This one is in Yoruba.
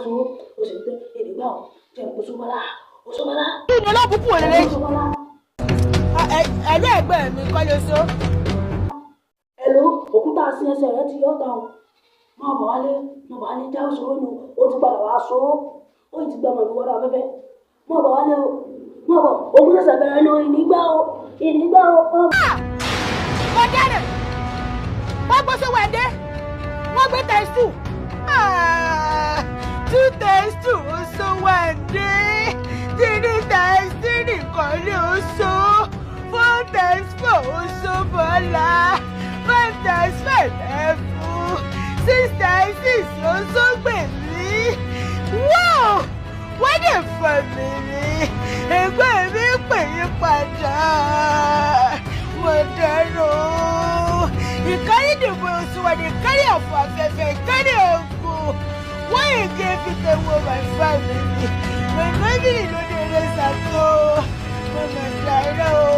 so o sì tẹ èdègbà o jẹ Òṣùbọ́lá Òṣùbọ́lá. kí ni olóbùkún òlele. Òṣùbọ́lá. ẹ̀lú ẹ̀gbẹ́ mi kọ́ ló so. ẹ̀lú òkúta sí ẹsẹ̀ rẹ ti yọ̀ tán o máa bọ̀ wálé já òṣòro nù ó ti padà wá so ó ti gbà mọ̀ ní wọ́dà afẹ́fẹ́ máa bọ̀ wálé o máa bọ̀ òkú ṣẹ̀ṣẹ̀ bẹ̀rẹ̀ ní ìnígbà o. mo dáná wọ́n gbọ́ sówó ẹ̀dẹ́ wọ́n gbé tẹ̀sítù 2 tẹ̀sítù ó sówó ẹ̀dẹ́ 3 tẹ̀sítù nìkan ní oṣù 4 tẹ̀sítù ó sọ Bọ́lá 5 tẹ̀sítù ẹ̀fù 6 tẹ̀sítù ó sọ gbèmí wọ́n lè fọ mi ní ẹgbẹ́ mi pè é padà mo dẹrù ìkárídìbò òṣùwọ̀n ìkárí ọ̀fọ̀ afẹ́fẹ́ ìkárí ọ̀gbọ̀n wọ́n yìí gé fìtẹ̀ wo my family my family ló dé rẹ̀ sàtó mo mọ̀ dẹrù.